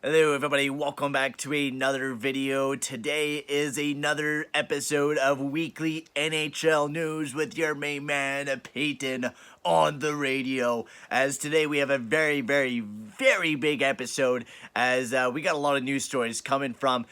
Hello everybody, welcome back to another video. Today is another episode of Weekly NHL News with your main man, Payton, on the radio. As today we have a very big episode as we got a lot of news stories coming from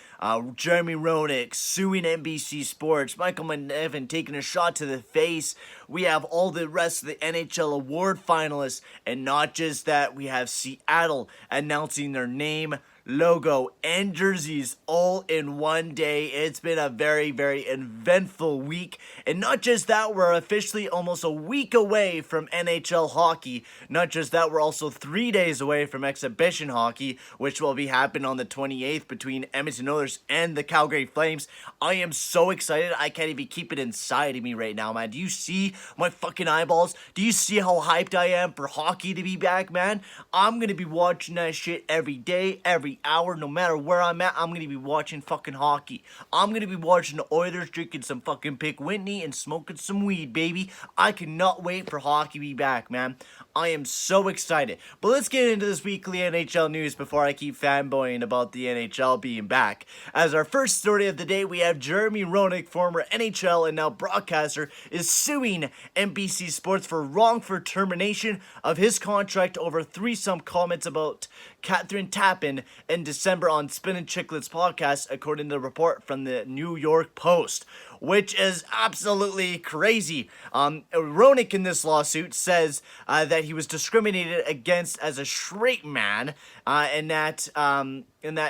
Jeremy Roenick suing NBC Sports, Michael McNiven taking a shot to the face. We have all the rest of the NHL Award finalists, and not just that, we have Seattle announcing their name, logo, and jerseys all in one day. It's been a very eventful week, and not just that, we're officially almost a week away from NHL hockey. Not just that, we're also 3 days away from exhibition hockey, which will be happening on the 28th between Edmonton Oilers and the Calgary Flames. I am so excited, I can't even keep it inside of me right now, man. Do you see my fucking eyeballs? Do you see how hyped I am for hockey to be back, man? I'm gonna be watching that shit every day, every hour, no matter where I'm at. I'm gonna be watching fucking hockey. I'm gonna be watching the Oilers, drinking some fucking Pick Whitney and smoking some weed, baby. I cannot wait for hockey to be back, man. I am so excited. But let's get into this weekly NHL news before I keep fanboying about the NHL being back. As our first story of the day, we have Jeremy Roenick, former NHL and now broadcaster, is suing NBC Sports for wrongful termination of his contract over threesome comments about Catherine Tappan in December on Spin and Chicklets podcast, according to the report from the New York Post, which is absolutely crazy. Roenick in this lawsuit says that he was discriminated against as a straight man, and that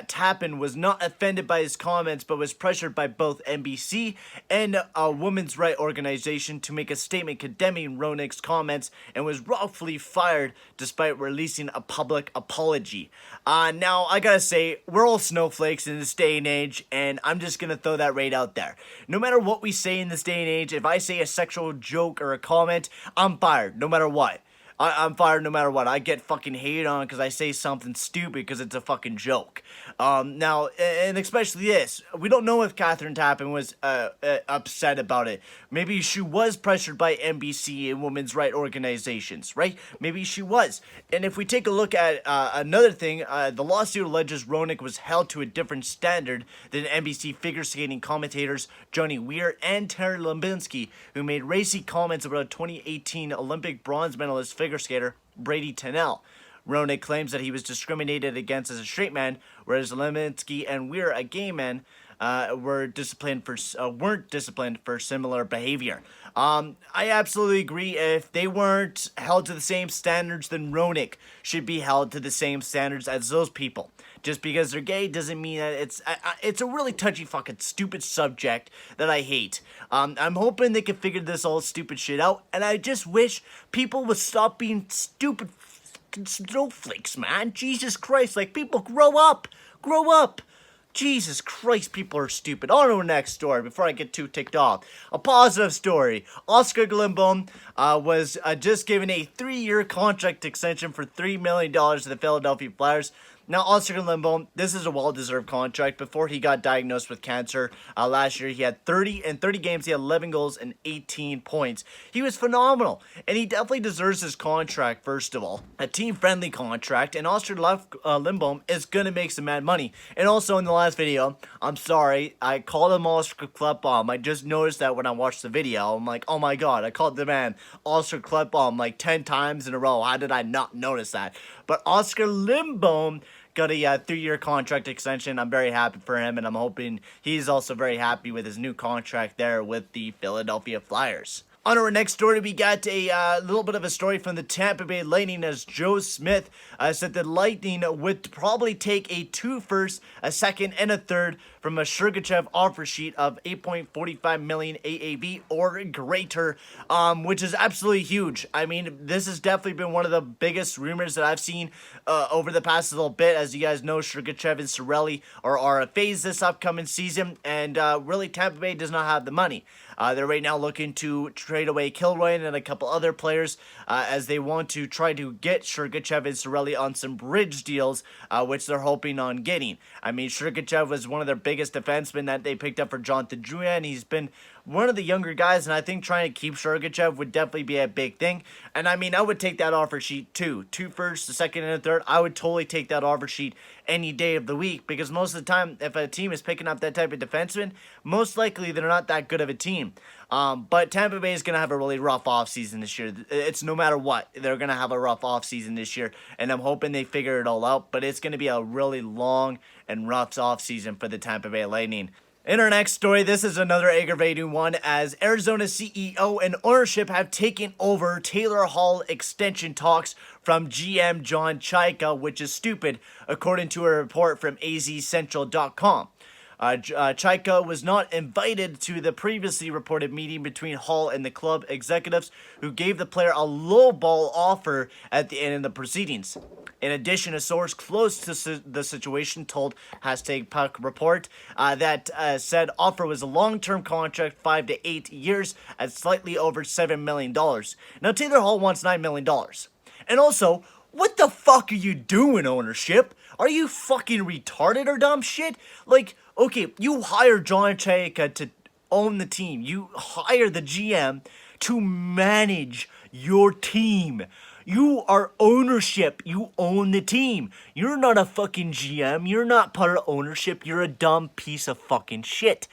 Tappan was not offended by his comments, but was pressured by both NBC and a women's rights organization to make a statement condemning Roenick's comments, and was wrongfully fired despite releasing a public apology. Now, I gotta say, we're all snowflakes in this day and age, and I'm just gonna throw that right out there. No matter what we say in this day and age, if I say a sexual joke or a comment, I'm fired, no matter what. I'm fired no matter what. I get fucking hated on because I say something stupid because it's a fucking joke. Now, and especially this, we don't know if Catherine Tappan was upset about it. Maybe she was pressured by NBC and women's rights organizations, right? Maybe she was. And if we take a look at another thing, the lawsuit alleges Roenick was held to a different standard than NBC figure skating commentators Johnny Weir and Terry Lemberger, who made racy comments about a 2018 Olympic bronze medalist figure skater Brady Tennell. Roenick claims that he was discriminated against as a straight man, whereas Lemberger and Weir, a gay man, weren't disciplined for similar behavior. I absolutely agree. If they weren't held to the same standards, then Roenick should be held to the same standards as those people. Just because they're gay doesn't mean that it's a really touchy fucking stupid subject that I hate. I'm hoping they can figure this all stupid shit out, and I just wish people would stop being stupid snowflakes, man. Jesus Christ, like, people grow up. Jesus Christ, people are stupid. On to the next story before I get too ticked off. A positive story. Oscar Lindblom was just given a 3-year contract extension for $3 million to the Philadelphia Flyers. Now, Oscar Lindblom, this is a well-deserved contract. Before he got diagnosed with cancer last year, he had 30 games. He had 11 goals and 18 points. He was phenomenal, and he definitely deserves his contract, first of all. A team-friendly contract, and Oscar Lindblom is going to make some mad money. And also, in the last video, I'm sorry, I called him Oscar Klefbom. I just noticed that when I watched the video. I'm like, oh my god, I called the man Oscar Klefbom like 10 times in a row. How did I not notice that? But Oscar Lindblom got a 3-year contract extension. I'm very happy for him, and I'm hoping he's also very happy with his new contract there with the Philadelphia Flyers. On our next story, we got a little bit of a story from the Tampa Bay Lightning, as Joe Smith said the Lightning would probably take a 2 firsts, a second, and a third from a Sergachev offer sheet of $8.45 million AAV or greater, which is absolutely huge. I mean, this has definitely been one of the biggest rumors that I've seen over the past little bit. As you guys know, Sergachev and Cirelli are RFAs this upcoming season, and really Tampa Bay does not have the money. They're right now looking to trade away Kilroy and a couple other players as they want to try to get Sergachev and Cirelli on some bridge deals, which they're hoping on getting. I mean, Sergachev was one of their biggest defensemen that they picked up for Jonathan Drouin. He's been one of the younger guys, and I think trying to keep Sergachev would definitely be a big thing. And I mean, I would take that offer sheet too. 2 firsts, a second, and a third. I would totally take that offer sheet any day of the week, because most of the time, if a team is picking up that type of defenseman, most likely they're not that good of a team. But Tampa Bay is going to have a really rough offseason this year. It's no matter what, they're going to have a rough offseason this year, and I'm hoping they figure it all out, but it's going to be a really long and rough offseason for the Tampa Bay Lightning. In our next story, this is another aggravating one, as Arizona CEO and ownership have taken over Taylor Hall extension talks from GM John Chayka, which is stupid, according to a report from azcentral.com. Chayka was not invited to the previously reported meeting between Hall and the club executives, who gave the player a lowball offer at the end of the proceedings. In addition, a source close to the situation told #Puck Report that said offer was a long-term contract, 5 to 8 years, at slightly over $7 million. Now, Taylor Hall wants $9 million. And also, what the fuck are you doing, ownership? Are you fucking retarded or dumb shit? Like, okay, you hire John Chayka to own the team. You hire the GM to manage your team. You are ownership. You own the team. You're not a fucking GM. You're not part of ownership. You're a dumb piece of fucking shit.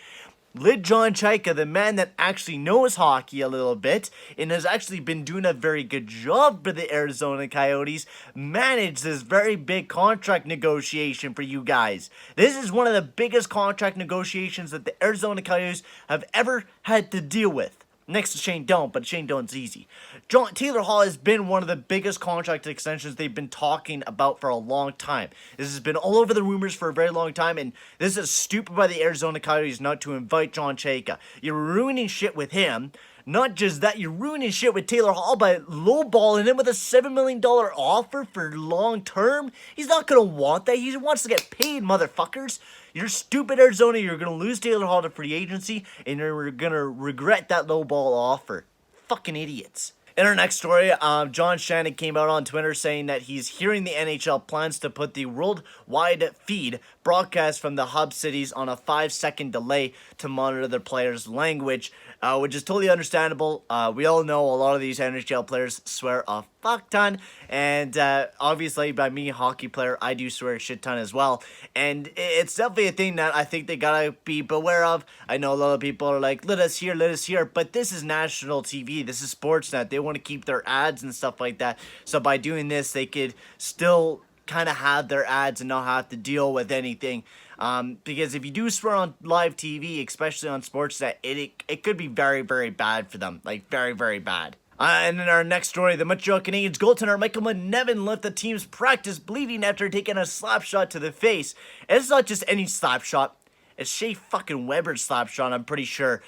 Let John Chayka, the man that actually knows hockey a little bit and has actually been doing a very good job for the Arizona Coyotes, manage this very big contract negotiation for you guys. This is one of the biggest contract negotiations that the Arizona Coyotes have ever had to deal with. Next to Shane Doan, but Shane Doan's easy. Taylor Hall has been one of the biggest contract extensions they've been talking about for a long time. This has been all over the rumors for a very long time, and this is stupid by the Arizona Coyotes not to invite John Chayka. You're ruining shit with him. Not just that, you're ruining shit with Taylor Hall by lowballing him with a $7 million offer for long term. He's not going to want that. He wants to get paid, motherfuckers. You're stupid, Arizona. You're going to lose Taylor Hall to free agency, and you're going to regret that lowball offer. Fucking idiots. In our next story, John Shannon came out on Twitter saying that he's hearing the NHL plans to put the worldwide feed broadcast from the hub cities on a 5-second delay to monitor their players' language, which is totally understandable. We all know a lot of these NHL players swear a fuck ton, and obviously by me, hockey player, I do swear a shit ton as well, and it's definitely a thing that I think they gotta be beware of. I know a lot of people are like, let us hear, but this is national TV, this is Sportsnet, they want to keep their ads and stuff like that, so by doing this, they could still kind of have their ads and not have to deal with anything. Because if you do swear on live TV, especially on Sportsnet, it could be very, very bad for them. Like, very, very bad. And in our next story, the Montreal Canadiens goaltender Michael McNiven left the team's practice bleeding after taking a slap shot to the face. And it's not just any slap shot. It's Shea fucking Weber's slap shot, I'm pretty sure,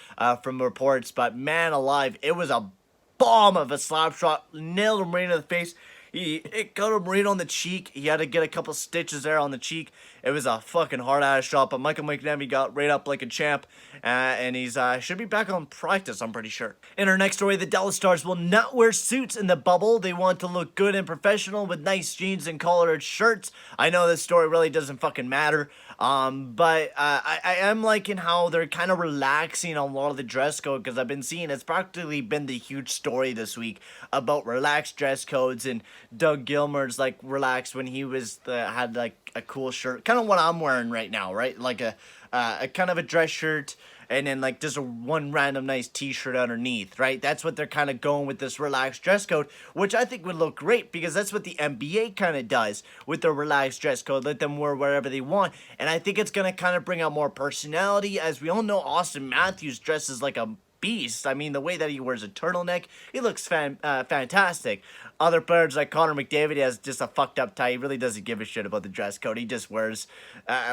from reports. But man alive, it was a bomb of a slap shot. Nailed him right in the face. It got him right on the cheek. He had to get a couple stitches there on the cheek. It was a fucking hard-ass shot, but Michael McNiven got right up like a champ, and he's should be back on practice, I'm pretty sure. In our next story, the Dallas Stars will not wear suits in the bubble. They want to look good and professional with nice jeans and collared shirts. I know this story really doesn't fucking matter, but I am liking how they're kind of relaxing on a lot of the dress code, because I've been seeing it's practically been the huge story this week about relaxed dress codes, and Doug Gilmour's like relaxed when he was had like a cool shirt, kind of what I'm wearing right now, right? Like a kind of a dress shirt, and then like just one random nice t-shirt underneath, right? That's what they're kind of going with, this relaxed dress code, which I think would look great, because that's what the NBA kind of does with their relaxed dress code. Let them wear wherever they want, and I think it's going to kind of bring out more personality. As we all know, Austin Matthews dresses like a beast. I mean, the way that he wears a turtleneck, he looks fantastic. Other players like Connor McDavid has just a fucked up tie. He really doesn't give a shit about the dress code. He just wears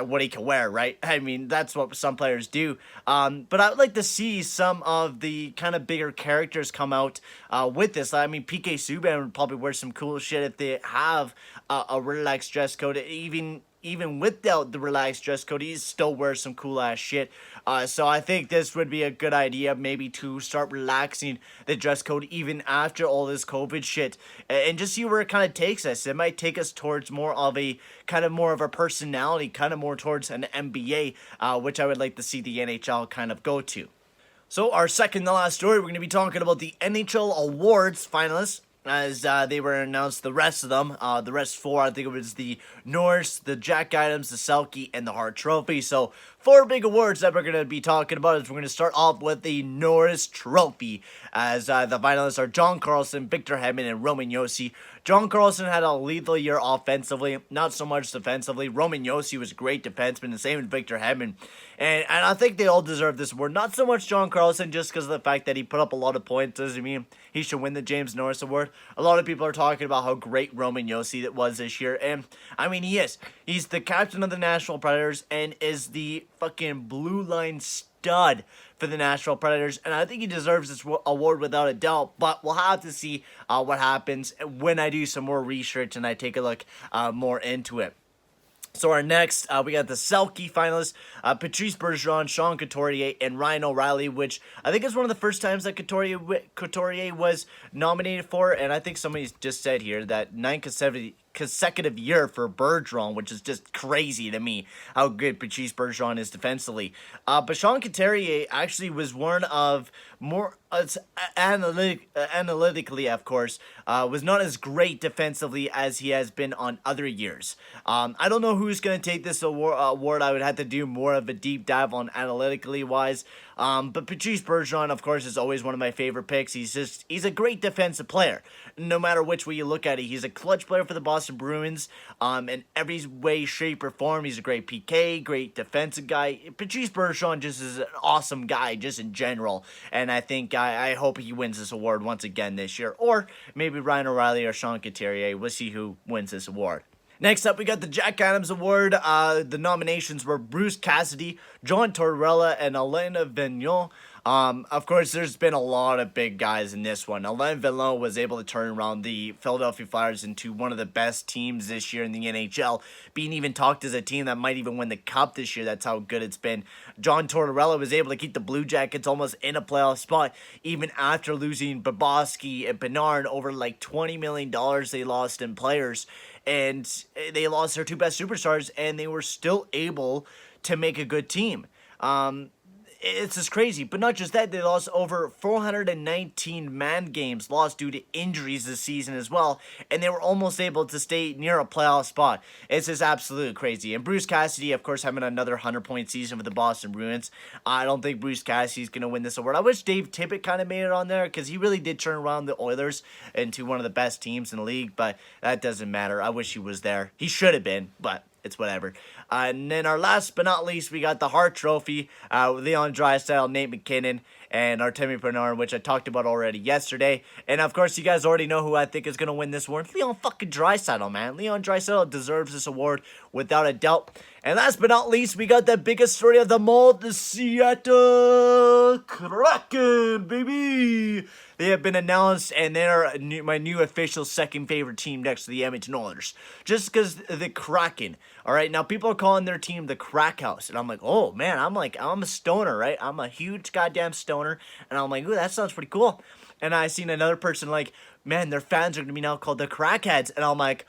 what he can wear, right? I mean, that's what some players do. But I would like to see some of the kind of bigger characters come out with this. I mean, PK Subban would probably wear some cool shit if they have a relaxed dress code. Even without the relaxed dress code, he still wears some cool ass shit. So I think this would be a good idea, maybe to start relaxing the dress code even after all this COVID shit, and just see where it kind of takes us. It might take us towards more of a personality, kind of more towards an NBA, which I would like to see the NHL kind of go to. So our second to last story, we're going to be talking about the NHL Awards finalists. As they were announced, the rest of them, the rest four, I think it was the Norris, the Jack Adams, the Selke, and the Hart Trophy. So, four big awards that we're going to be talking about. Is we're going to start off with the Norris Trophy, as the finalists are John Carlson, Victor Hedman, and Roman Josi. John Carlson had a lethal year offensively, not so much defensively. Roman Josi was a great defenseman, the same with Victor Hedman. And I think they all deserve this award. Not so much John Carlson, just because of the fact that he put up a lot of points doesn't mean he should win the James Norris Award. A lot of people are talking about how great Roman Josi was this year, and I mean, he is. He's the captain of the Nashville Predators and is the fucking blue line stud for the Nashville Predators, and I think he deserves this award without a doubt, but we'll have to see what happens when I do some more research and I take a look more into it. So our next, we got the Selke finalists, Patrice Bergeron, Sean Couturier, and Ryan O'Reilly, which I think is one of the first times that Couturier was nominated for, and I think somebody just said here that 9 consecutive year for Bergeron, which is just crazy to me how good Patrice Bergeron is defensively. But Sean Couturier actually was one of more analytically, of course, was not as great defensively as he has been on other years. I don't know who's going to take this award. I would have to do more of a deep dive on analytically wise. But Patrice Bergeron, of course, is always one of my favorite picks. He's a great defensive player. No matter which way you look at it, he's a clutch player for the Boston Bruins. In every way, shape, or form, he's a great PK, great defensive guy. Patrice Bergeron just is an awesome guy, just in general. And I think I hope he wins this award once again this year, or maybe Ryan O'Reilly or Sean Couturier. We'll see who wins this award. Next up, we got the Jack Adams Award. The nominations were Bruce Cassidy, John Tortorella, and Alain Vigneault. Of course, there's been a lot of big guys in this one. Alain Vigneault was able to turn around the Philadelphia Flyers into one of the best teams this year in the NHL, being even talked as a team that might even win the Cup this year. That's how good it's been. John Tortorella was able to keep the Blue Jackets almost in a playoff spot, even after losing Bobrovsky and Bernard over like $20 million they lost in players. And they lost their two best superstars, and they were still able to make a good team. It's just crazy. But not just that, they lost over 419 man games lost due to injuries this season as well, and they were almost able to stay near a playoff spot. It's just absolutely crazy. And Bruce Cassidy, of course, having another 100-point season with the Boston Bruins. I don't think Bruce Cassidy's going to win this award. I wish Dave Tippett kind of made it on there, because he really did turn around the Oilers into one of the best teams in the league, but that doesn't matter. I wish he was there. He should have been, but it's whatever. And then our last but not least, we got the Hart Trophy. Leon Draisaitl, Nate McKinnon, and Artemi Panarin, which I talked about already yesterday. And of course, you guys already know who I think is going to win this award. Leon fucking Draisaitl, man. Leon Draisaitl deserves this award without a doubt. And last but not least, we got the biggest story of them all, the Seattle Kraken, baby. They have been announced, and they're my new official second favorite team next to the Edmonton Oilers. Just because the Kraken. All right, now people are calling their team the Crack House, and I'm like, oh man, I'm a stoner, right? I'm a huge goddamn stoner, and I'm like, ooh, that sounds pretty cool. And I seen another person like, man, their fans are gonna be now called the Crackheads, and I'm like,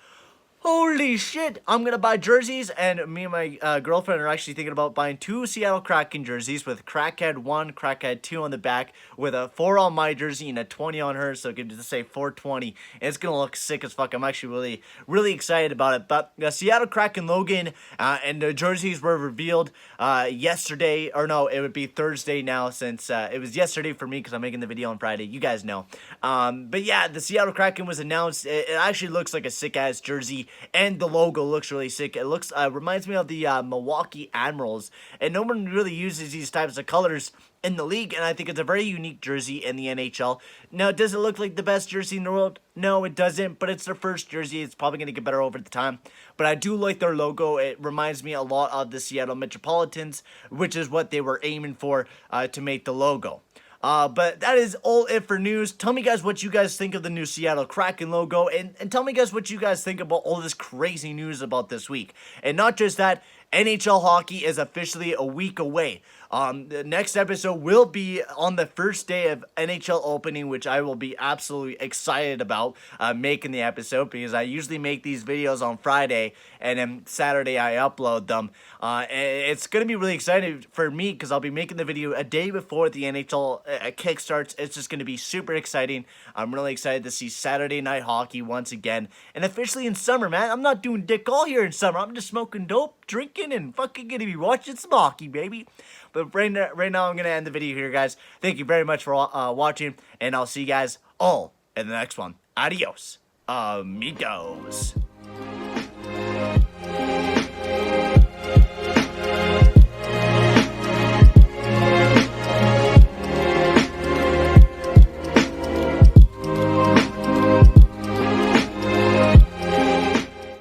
holy shit, I'm going to buy jerseys, and me and my girlfriend are actually thinking about buying 2 Seattle Kraken jerseys with Crackhead 1, Crackhead 2 on the back, with a 4 on my jersey and a 20 on hers, so it can just say 420, and it's going to look sick as fuck. I'm actually really excited about it. But the Seattle Kraken logo and the jerseys were revealed yesterday, or no, it would be Thursday now, since it was yesterday for me, because I'm making the video on Friday, you guys know. But yeah, the Seattle Kraken was announced. It actually looks like a sick-ass jersey, and the logo looks really sick. It looks reminds me of the Milwaukee Admirals, and no one really uses these types of colors in the league, and I think it's a very unique jersey in the NHL. Now, does it look like the best jersey in the world? No, it doesn't, but it's their first jersey. It's probably going to get better over the time, but I do like their logo. It reminds me a lot of the Seattle Metropolitans, which is what they were aiming for to make the logo. But that is all it for news. Tell me, guys, what you guys think of the new Seattle Kraken logo. And tell me, guys, what you guys think about all this crazy news about this week. And not just that, NHL hockey is officially a week away. The next episode will be on the first day of NHL opening, which I will be absolutely excited about making the episode, because I usually make these videos on Friday and then Saturday I upload them. And it's going to be really exciting for me because I'll be making the video a day before the NHL kick starts. It's just going to be super exciting. I'm really excited to see Saturday night hockey once again, and officially in summer, man. I'm not doing dick all here in summer. I'm just smoking dope, drinking, and fucking gonna be watching some hockey, baby. But right now I'm gonna end the video here, guys. Thank you very much for watching, and I'll see you guys all in the next one. Adios, amigos.